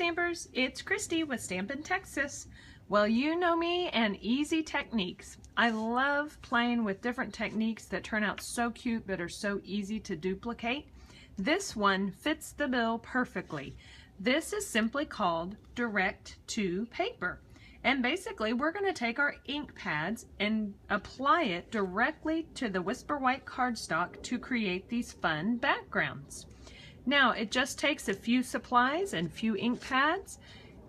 Stampers, it's Christy with Stampin' Texas. Well, you know me and easy techniques. I love playing with different techniques that turn out so cute but are so easy to duplicate. This one fits the bill perfectly. This is simply called direct to paper. And basically we're going to take our ink pads and apply it directly to the Whisper White cardstock to create these fun backgrounds. Now it just takes a few supplies and few ink pads,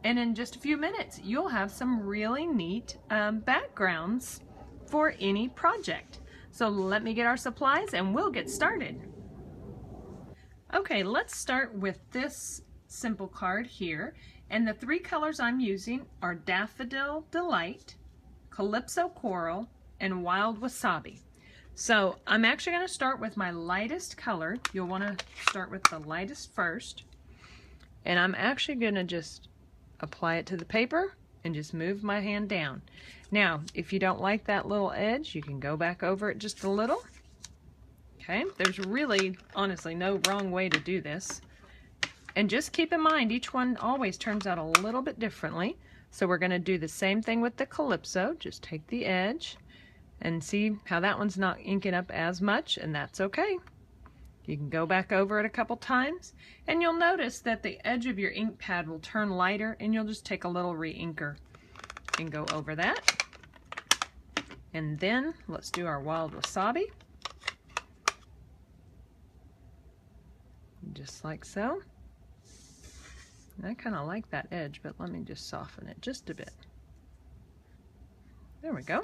and in just a few minutes you'll have some really neat backgrounds for any project. So let me get our supplies and we'll get started. Okay, let's start with this simple card here, and the three colors I'm using are Daffodil Delight, Calypso Coral, and Wild Wasabi. So I'm actually going to start with my lightest color. You'll want to start with the lightest first, and I'm actually going to just apply it to the paper and just move my hand down. Now if you don't like that little edge, you can go back over it just a little. Okay, there's really honestly no wrong way to do this. And just keep in mind, each one always turns out a little bit differently. So we're going to do the same thing with the Calypso. Just take the edge and see how that one's not inking up as much, and that's okay. You can go back over it a couple times, and you'll notice that the edge of your ink pad will turn lighter, and you'll just take a little re-inker and go over that. And then let's do our Wild Wasabi. Just like so. I kind of like that edge, but let me just soften it just a bit. There we go.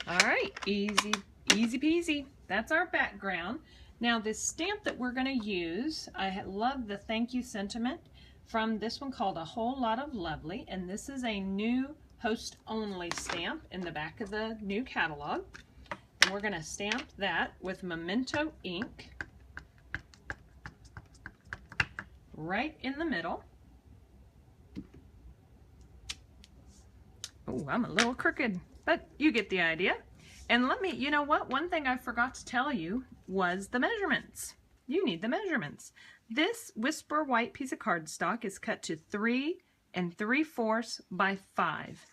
All right, easy peasy. That's our background. Now this stamp that we're going to use, I love the thank you sentiment from this one called A Whole Lot of Lovely, and this is a new host only stamp in the back of the new catalog. And we're going to stamp that with Memento ink right in the middle. Oh, I'm a little crooked, but you get the idea. And let me, you know what, one thing I forgot to tell you was the measurements. You need the measurements. This Whisper White piece of cardstock is cut to 3 3/4 by 5.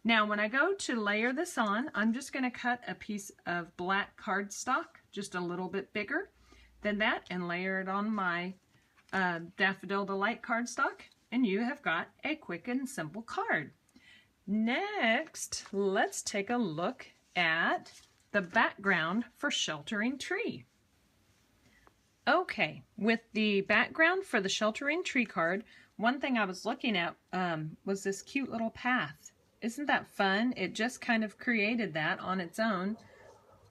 Now when I go to layer this on, I'm just going to cut a piece of black cardstock, just a little bit bigger than that, and layer it on my Daffodil Delight cardstock, and you have got a quick and simple card. Next, let's take a look at the background for Sheltering Tree. Okay, with the background for the Sheltering Tree card, one thing I was looking at was this cute little path. Isn't that fun? It just kind of created that on its own.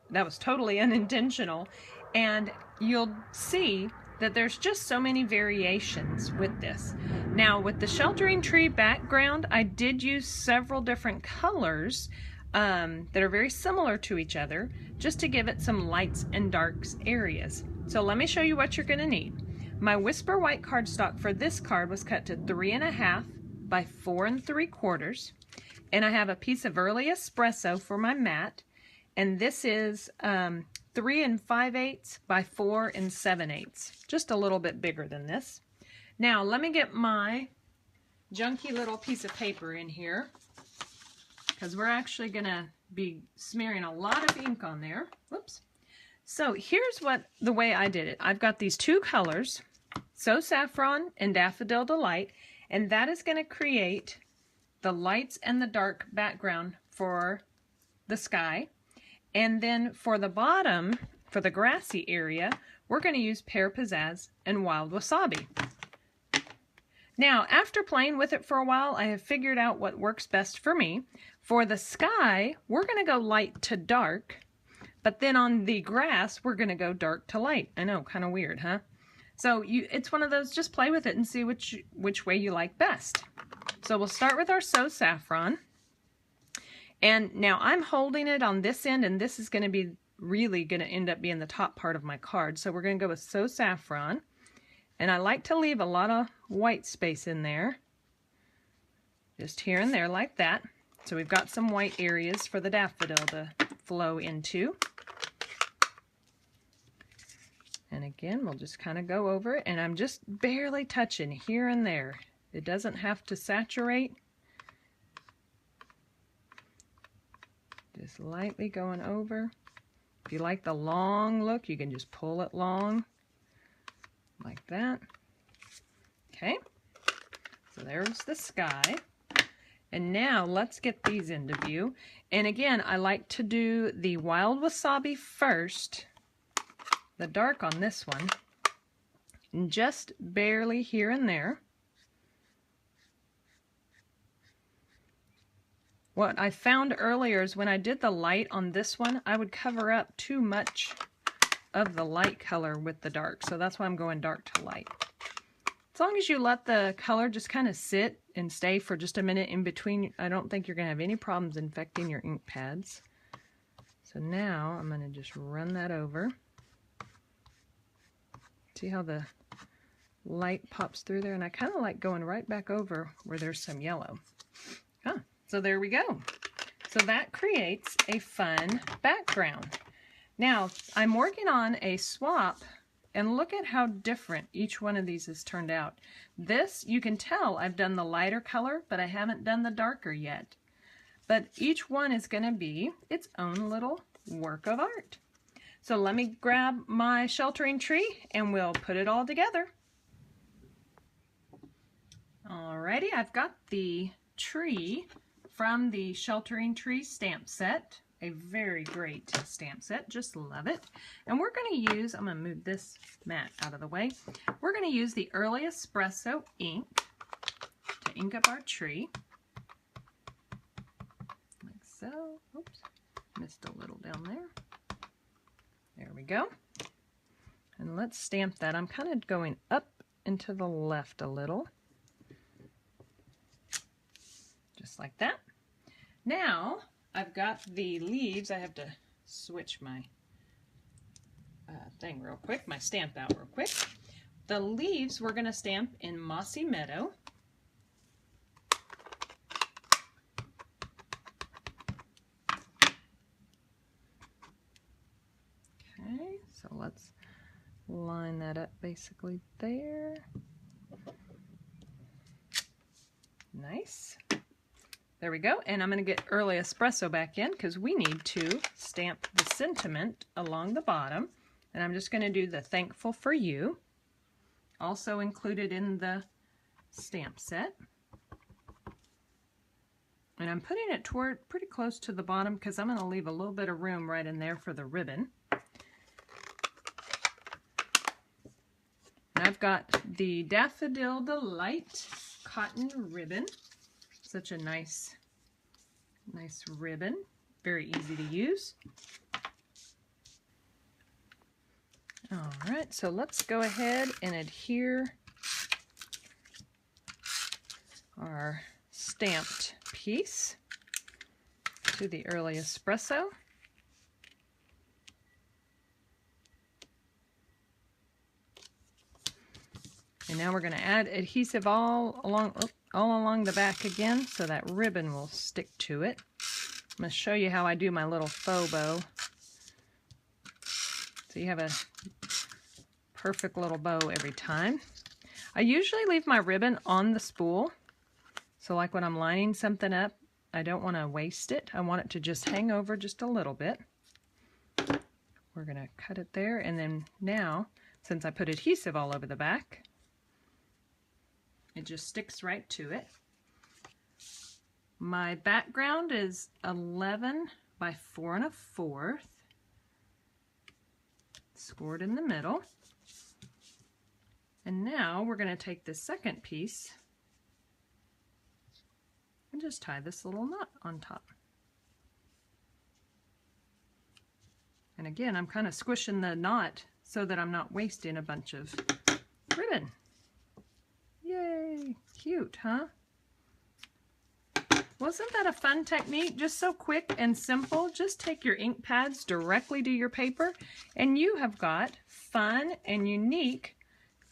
That was totally unintentional, and you'll see that there's just so many variations with this. Now with the Sheltering Tree background, I did use several different colors that are very similar to each other, just to give it some lights and darks areas. So let me show you what you're going to need. My Whisper White cardstock for this card was cut to 3 1/2 by 4 3/4, and I have a piece of early espresso for my mat, and this is 3 5/8 by 4 7/8, just a little bit bigger than this. Now let me get my junky little piece of paper in here, because we're actually going to be smearing a lot of ink on there. Whoops. So here's the way I did it. I've got these two colors, So Saffron and Daffodil Delight, and that is going to create the lights and the dark background for the sky. And then for the bottom, for the grassy area, we're going to use Pear, Pizzazz, and Wild Wasabi. Now, after playing with it for a while, I have figured out what works best for me. For the sky, we're going to go light to dark, but then on the grass, we're going to go dark to light. I know, kind of weird, huh? So it's one of those, just play with it and see which way you like best. So we'll start with our So Saffron. And now I'm holding it on this end, and this is going to be really going to end up being the top part of my card. So we're going to go with So Saffron. And I like to leave a lot of white space in there, just here and there like that. So we've got some white areas for the daffodil to flow into. And again, we'll just kind of go over it, and I'm just barely touching here and there. It doesn't have to saturate. Just lightly going over. If you like the long look, you can just pull it long, like that. Okay, so there's the sky. And now let's get these into view. And again, I like to do the wild wasabi first, the dark on this one, and just barely here and there. What I found earlier is when I did the light on this one, I would cover up too much of the light color with the dark. So that's why I'm going dark to light. As long as you let the color just kind of sit and stay for just a minute in between, I don't think you're going to have any problems infecting your ink pads. So now I'm going to just run that over. See how the light pops through there? And I kind of like going right back over where there's some yellow. Huh. So there we go. So that creates a fun background. Now, I'm working on a swap, and look at how different each one of these has turned out. This, you can tell I've done the lighter color, but I haven't done the darker yet. But each one is going to be its own little work of art. So let me grab my sheltering tree, and we'll put it all together. Alrighty, I've got the tree from the Sheltering Tree stamp set. A very great stamp set, just love it. And we're going to use, I'm going to move this mat out of the way. We're going to use the early Espresso ink to ink up our tree. Like so. Oops, missed a little down there. There we go. And let's stamp that. I'm kind of going up and to the left a little. Just like that. Now, I've got the leaves. I have to switch my thing real quick, my stamp out real quick. The leaves we're going to stamp in Mossy Meadow. Okay, so let's line that up basically there. Nice. There we go, and I'm going to get early Espresso back in because we need to stamp the sentiment along the bottom. And I'm just going to do the thankful for you, also included in the stamp set. And I'm putting it toward pretty close to the bottom because I'm going to leave a little bit of room right in there for the ribbon. And I've got the Daffodil Delight cotton ribbon. Such a nice ribbon, very easy to use. All right, so let's go ahead and adhere our stamped piece to the early Espresso. And now we're going to add adhesive all along the back again so that ribbon will stick to it. I'm going to show you how I do my little faux bow. So you have a perfect little bow every time. I usually leave my ribbon on the spool. So like when I'm lining something up, I don't want to waste it. I want it to just hang over just a little bit. We're going to cut it there, and then now, since I put adhesive all over the back, it just sticks right to it. My background is 11 by 4 1/4, scored in the middle. And now we're going to take this second piece and just tie this little knot on top. And again, I'm kind of squishing the knot so that I'm not wasting a bunch of ribbon. Yay! Cute, huh? Wasn't that a fun technique? Just so quick and simple. Just take your ink pads directly to your paper and you have got fun and unique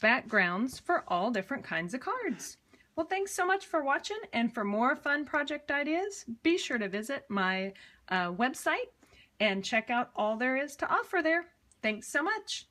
backgrounds for all different kinds of cards. Well, thanks so much for watching, and for more fun project ideas, be sure to visit my website and check out all there is to offer there. Thanks so much.